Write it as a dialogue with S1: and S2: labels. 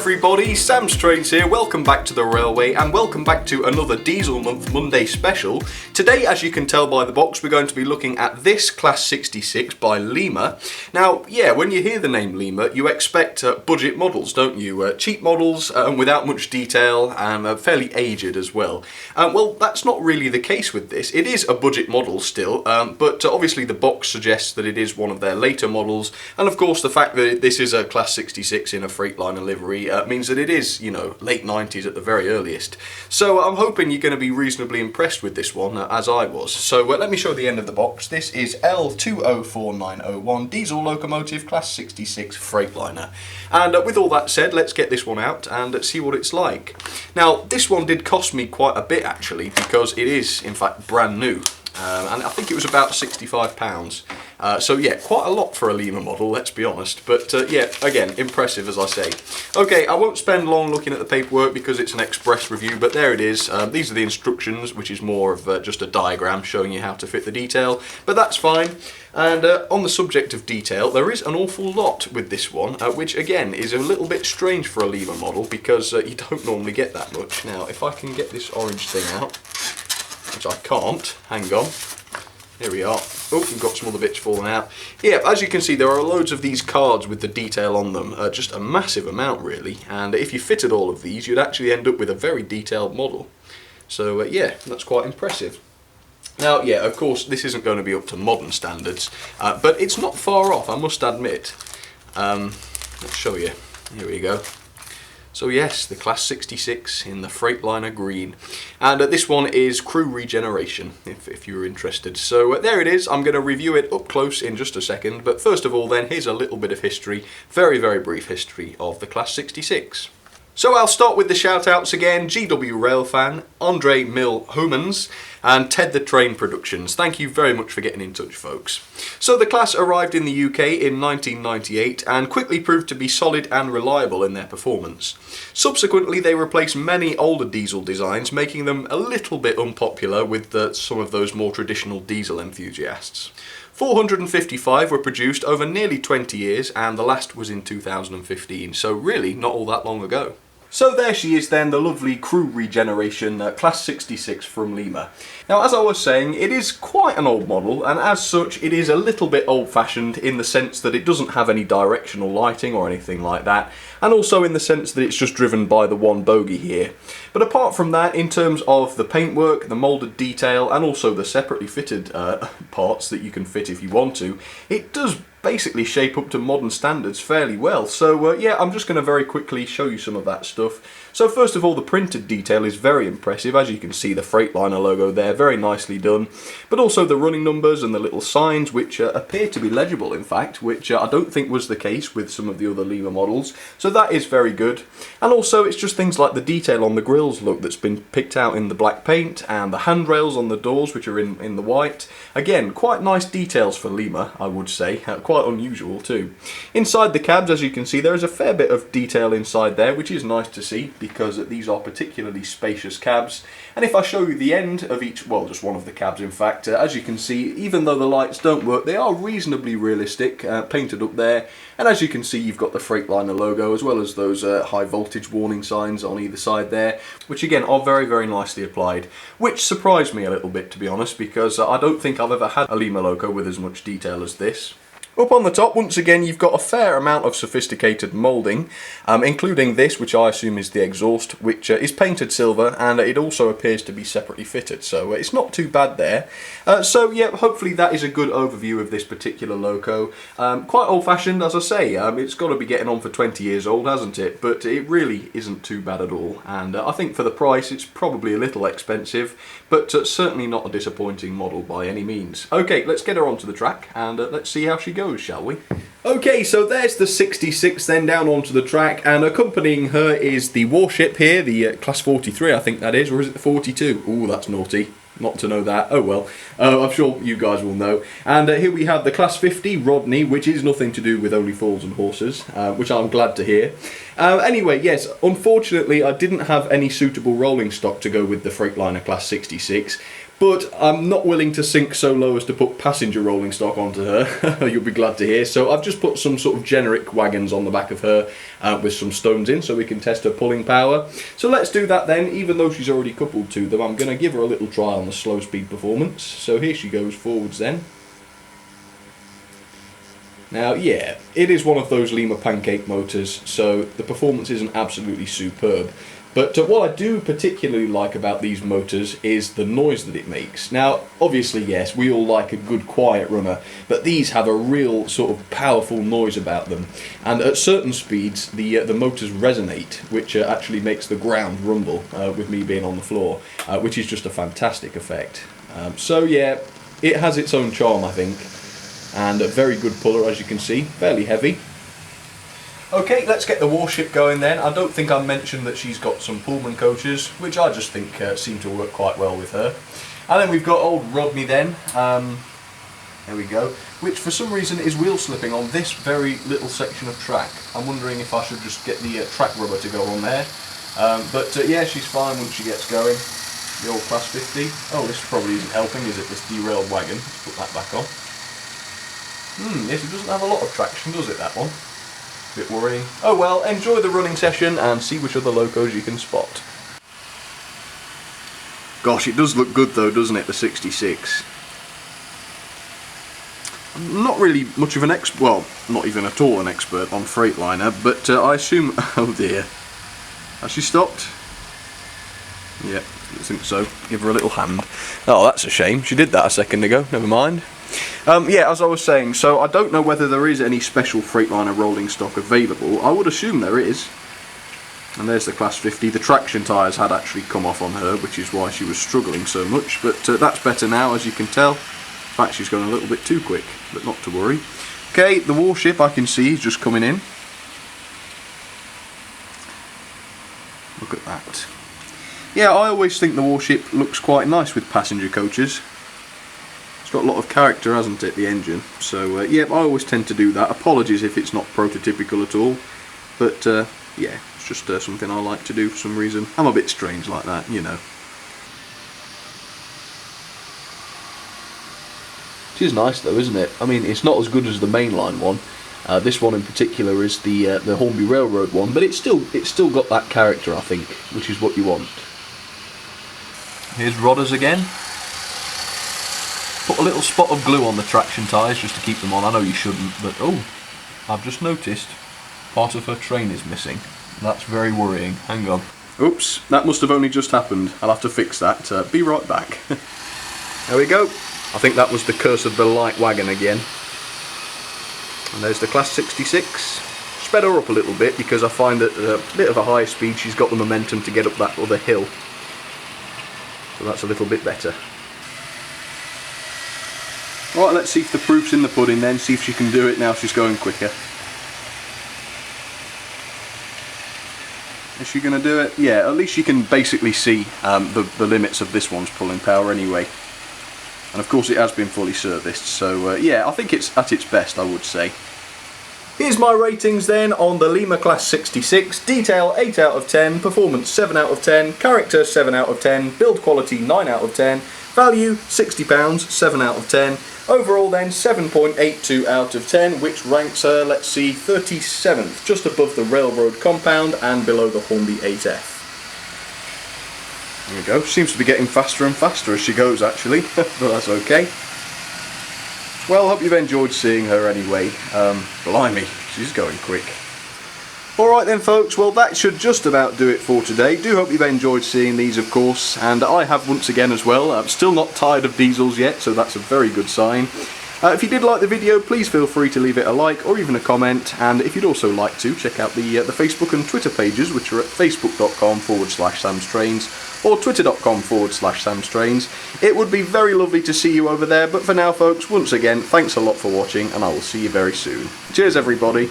S1: everybody, Sam's Trains here, welcome back to the railway and welcome back to another Diesel Month Monday special. Today, as you can tell by the box, we're going to be looking at this Class 66 by Lima. Now, yeah, when you hear the name Lima, you expect budget models, don't you? Cheap models without much detail and fairly aged as well. Well, that's not really the case with this. It is a budget model still, but obviously the box suggests that it is one of their later models, and of course the fact that this is a Class 66 in a Freightliner livery means that it is, you know, late 90s at the very earliest. So I'm hoping you're going to be reasonably impressed with this one, as I was. So let me show the end of the box. This is L204901 diesel locomotive Class 66 Freightliner. And with all that said, let's get this one out and see what it's like. Now, this one did cost me quite a bit actually, because it is in fact brand new. And I think it was about £65. So yeah, quite a lot for a Lima model, let's be honest. But yeah, again, impressive as I say. Okay, I won't spend long looking at the paperwork because it's an express review, but there it is. These are the instructions, which is more of just a diagram showing you how to fit the detail, but that's fine. And on the subject of detail, there is an awful lot with this one, which again is a little bit strange for a Lima model because you don't normally get that much. Now, if I can get this orange thing out, which I can't, hang on, here we are. Oh, we've got some other bits falling out. Yeah, as you can see, there are loads of these cards with the detail on them, just a massive amount really, and if you fitted all of these, you'd actually end up with a very detailed model. So yeah, that's quite impressive. Now, yeah, of course, this isn't going to be up to modern standards, but it's not far off, I must admit. Let's show you. Here we go. So yes, the Class 66 in the Freightliner green. And this one is crew regeneration, if you're interested. So there it is. I'm going to review it up close in just a second. But first of all then, here's a little bit of history, very, very brief history of the Class 66. So I'll start with the shout-outs again. GW Railfan, Andre Mill Homans, and Ted the Train Productions. Thank you very much for getting in touch, folks. So the class arrived in the UK in 1998 and quickly proved to be solid and reliable in their performance. Subsequently, they replaced many older diesel designs, making them a little bit unpopular with some of those more traditional diesel enthusiasts. 455 were produced over nearly 20 years, and the last was in 2015, so really not all that long ago. So there she is then, the lovely crew regeneration Class 66 from Lima. Now, as I was saying, it is quite an old model, and as such it is a little bit old-fashioned in the sense that it doesn't have any directional lighting or anything like that, and also in the sense that it's just driven by the one bogie here. But apart from that, in terms of the paintwork, the moulded detail, and also the separately fitted parts that you can fit if you want to, it does basically shape up to modern standards fairly well. So yeah, I'm just going to very quickly show you some of that stuff. So first of all, the printed detail is very impressive. As you can see, the Freightliner logo there, very nicely done. But also the running numbers and the little signs, which appear to be legible in fact, which I don't think was the case with some of the other Lima models. So that is very good. And also it's just things like the detail on the grills, look, that's been picked out in the black paint, and the handrails on the doors, which are in the white. Again, quite nice details for Lima, I would say. Quite unusual too. Inside the cabs, as you can see, there is a fair bit of detail inside there, which is nice to see, because these are particularly spacious cabs. And if I show you the end of each, well, just one of the cabs in fact, as you can see, even though the lights don't work, they are reasonably realistic, painted up there. And as you can see, you've got the Freightliner logo, as well as those high voltage warning signs on either side there, which again are very, very nicely applied, which surprised me a little bit, to be honest, because I don't think I've ever had a Lima loco with as much detail as this. Up on the top, once again, you've got a fair amount of sophisticated moulding, including this, which I assume is the exhaust, which is painted silver, and it also appears to be separately fitted, so it's not too bad there. So yeah, hopefully that is a good overview of this particular loco. Quite old-fashioned, as I say. It's got to be getting on for 20 years old, hasn't it? But it really isn't too bad at all, and I think for the price it's probably a little expensive, but certainly not a disappointing model by any means. Okay, let's get her onto the track, and let's see how she goes, shall we? Okay, so there's the 66 then down onto the track, and accompanying her is the warship here, the Class 43 I think that is, or is it the 42? Ooh, that's naughty. Not to know that. Oh well, I'm sure you guys will know. And here we have the Class 50 Rodney, which is nothing to do with Only Fools and Horses, which I'm glad to hear. Anyway, yes, unfortunately I didn't have any suitable rolling stock to go with the Freightliner Class 66, But I'm not willing to sink so low as to put passenger rolling stock onto her, you'll be glad to hear. So I've just put some sort of generic wagons on the back of her with some stones in so we can test her pulling power. So let's do that then. Even though she's already coupled to them, I'm going to give her a little try on the slow speed performance. So here she goes forwards then. Now, yeah, it is one of those Lima pancake motors, so the performance isn't absolutely superb. But what I do particularly like about these motors is the noise that it makes. Now, obviously, yes, we all like a good quiet runner, but these have a real sort of powerful noise about them. And at certain speeds, the motors resonate, which actually makes the ground rumble, with me being on the floor, which is just a fantastic effect. So yeah, it has its own charm, I think. And a very good puller, as you can see, fairly heavy. Okay, let's get the warship going then. I don't think I mentioned that she's got some Pullman coaches, which I just think seem to work quite well with her. And then we've got old Rodney then, there we go, which for some reason is wheel slipping on this very little section of track. I'm wondering if I should just get the track rubber to go on there. But yeah, she's fine once she gets going. The old Class 50. Oh, this probably isn't helping, is it, this derailed wagon? Let's put that back on. Yes, it doesn't have a lot of traction, does it, that one? Bit worrying. Oh well, enjoy the running session and see which other locos you can spot. Gosh, it does look good though, doesn't it, the 66? I'm not really much of an expert, well, not even at all an expert on Freightliner, but I assume, oh dear, has she stopped? Yeah, I think so. Give her a little hand. Oh, that's a shame, she did that a second ago, never mind. Yeah, as I was saying, so I don't know whether there is any special Freightliner rolling stock available. I would assume there is. And there's the Class 50. The traction tyres had actually come off on her, which is why she was struggling so much. But that's better now, as you can tell. In fact, she's going a little bit too quick, but not to worry. Okay, the warship I can see is just coming in. Look at that. Yeah, I always think the warship looks quite nice with passenger coaches. It's got a lot of character, hasn't it, the engine? So yeah, I always tend to do that. Apologies if it's not prototypical at all, but yeah, it's just something I like to do for some reason. I'm a bit strange like that, you know. It is nice though, isn't it? I mean, it's not as good as the mainline one. This one in particular is the Hornby Railroad one, but it's still got that character, I think, which is what you want. Here's Rodders again. Put a little spot of glue on the traction tyres just to keep them on. I know you shouldn't, but oh, I've just noticed part of her train is missing. That's very worrying. Hang on. Oops, that must have only just happened. I'll have to fix that. Be right back. There we go. I think that was the curse of the light wagon again. And there's the Class 66. Sped her up a little bit because I find that at a bit of a higher speed she's got the momentum to get up that other hill. So that's a little bit better. Right, let's see if the proof's in the pudding then, see if she can do it now she's going quicker. Is she going to do it? Yeah, at least you can basically see the limits of this one's pulling power anyway. And of course it has been fully serviced, so yeah, I think it's at its best, I would say. Here's my ratings then on the Lima Class 66. Detail 8 out of 10, performance 7 out of 10, character 7 out of 10, build quality 9 out of 10, value £60, 7 out of 10. Overall then 7.82 out of 10, which ranks her, let's see, 37th, just above the Railroad Compound and below the Hornby 8F. There we go, seems to be getting faster and faster as she goes actually, but that's okay. Well, hope you've enjoyed seeing her anyway. Blimey, she's going quick. Alright then folks, well that should just about do it for today. Do hope you've enjoyed seeing these of course, and I have once again as well. I'm still not tired of diesels yet, so that's a very good sign. If you did like the video, please feel free to leave it a like or even a comment, and if you'd also like to, check out the Facebook and Twitter pages, which are at facebook.com/samstrains or twitter.com/samstrains. It would be very lovely to see you over there, but for now folks, once again, thanks a lot for watching, and I will see you very soon. Cheers everybody.